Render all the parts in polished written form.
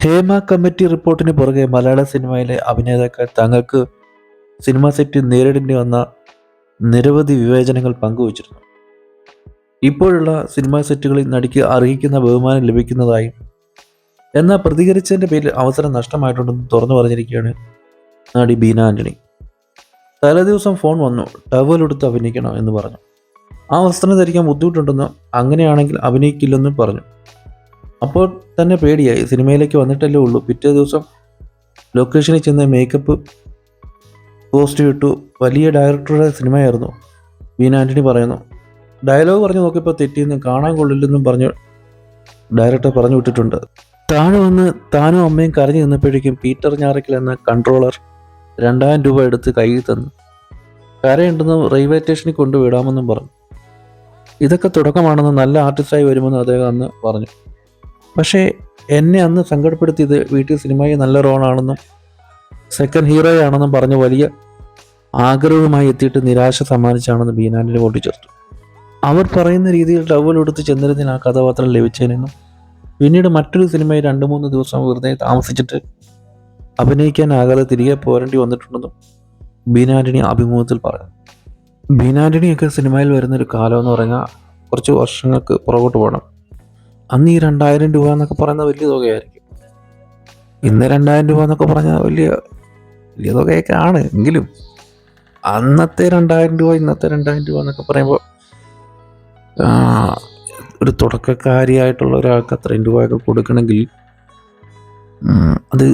Hema committee റിപ്പോർട്ടിന് പുറകെ മലയാള സിനിമയിലെ അഭിനേതാക്കൾ തങ്ങൾക്ക് സിനിമാ സെറ്റിൽ നേരിടേണ്ടി വന്ന നിരവധി വിവേചനങ്ങൾ പങ്കുവച്ചിരുന്നു. ഇപ്പോഴുള്ള സിനിമാ സെറ്റുകളിൽ നടിക്ക് അർഹിക്കുന്ന ബഹുമാനം ലഭിക്കുന്നതായും എന്നാൽ പ്രതികരിച്ചതിന്റെ പേരിൽ അവസരം നഷ്ടമായിട്ടുണ്ടെന്ന് തുറന്നു പറഞ്ഞിരിക്കുകയാണ് നടി ബീന ആന്റണി. തലേദിവസം ഫോൺ വന്നു, ടവലെടുത്ത് അഭിനയിക്കണം എന്ന് പറഞ്ഞു. ആ വസ്ത്രം ധരിക്കാൻ ബുദ്ധിമുട്ടുണ്ടെന്നും അങ്ങനെയാണെങ്കിൽ അഭിനയിക്കില്ലെന്നും പറഞ്ഞു. അപ്പോൾ തന്നെ പേടിയായി. സിനിമയിലേക്ക് വന്നിട്ടല്ലേ ഉള്ളൂ. പിറ്റേ ദിവസം ലൊക്കേഷനിൽ ചെന്ന് മേക്കപ്പ് പോസ്റ്റ് ഇട്ടു. വലിയ ഡയറക്ടറുടെ സിനിമയായിരുന്നു. ബീന ആന്റണി പറയുന്നു. ഡയലോഗ് പറഞ്ഞു നോക്കിയപ്പോൾ തെറ്റിയെന്നും കാണാൻ കൊള്ളില്ലെന്നും പറഞ്ഞു ഡയറക്ടർ പറഞ്ഞു വിട്ടിട്ടുണ്ട്. താഴെ വന്ന് താനും അമ്മയും കരഞ്ഞു നിന്നപ്പോഴേക്കും പീറ്റർ ഞാറക്കൽ എന്ന കൺട്രോളർ 2000 രൂപ എടുത്ത് കയ്യിൽ തന്നു. കരയുണ്ടെന്നും റെയിൽവേ സ്റ്റേഷനിൽ കൊണ്ടുവിടാമെന്നും പറഞ്ഞു. ഇതൊക്കെ തുടക്കമാണെന്നും നല്ല ആർട്ടിസ്റ്റായി വരുമെന്ന് അദ്ദേഹം അന്ന് പറഞ്ഞു. പക്ഷേ എന്നെ അന്ന് സങ്കടപ്പെടുത്തിയത് വീട്ടിൽ സിനിമയിൽ നല്ല റോളാണെന്നും സെക്കൻഡ് ഹീറോയാണെന്നും പറഞ്ഞ് വലിയ ആഗ്രഹവുമായി എത്തിയിട്ട് നിരാശ സമ്മാനിച്ചാണെന്ന് ബീന ആന്റണി കൂട്ടിച്ചേർത്തു. അവർ പറയുന്ന രീതിയിൽ ടവലെടുത്ത് ചെന്നിരുന്നതിന് ആ കഥാപാത്രം ലഭിച്ചതിനെന്നും പിന്നീട് മറ്റൊരു സിനിമയിൽ 2-3 ദിവസം വെറുതെ താമസിച്ചിട്ട് അഭിനയിക്കാനാകാതെ തിരികെ പോരേണ്ടി വന്നിട്ടുണ്ടെന്നും ബീന ആന്റണി അഭിമുഖത്തിൽ പറഞ്ഞു. ബീന ആന്റണിയൊക്കെ സിനിമയിൽ വരുന്നൊരു കാലം എന്ന് പറഞ്ഞാൽ കുറച്ച് വർഷങ്ങൾക്ക് പുറകോട്ട് പോകണം. അന്ന് ഈ 2000 രൂപ എന്നൊക്കെ പറയുന്നത് വലിയ തുകയായിരിക്കും. ഇന്ന് 2000 രൂപ എന്നൊക്കെ പറഞ്ഞാൽ വലിയ തുകയൊക്കെ ആണ്. എങ്കിലും അന്നത്തെ 2000 രൂപ ഇന്നത്തെ 2000 രൂപ എന്നൊക്കെ പറയുമ്പോൾ ഒരു തുടക്കക്കാരിയായിട്ടുള്ള ഒരാൾക്ക് അത്രയും രൂപയൊക്കെ കൊടുക്കണമെങ്കിൽ അത്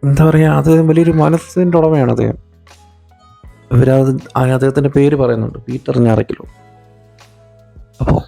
എന്താ പറയുക, അത് വലിയൊരു മനസ്സിൻ്റെ ഉടമയാണ് അദ്ദേഹം. അദ്ദേഹത്തിൻ്റെ പേര് പറയുന്നുണ്ട്, പീറ്റർ ഞാറക്കലോ. അപ്പോൾ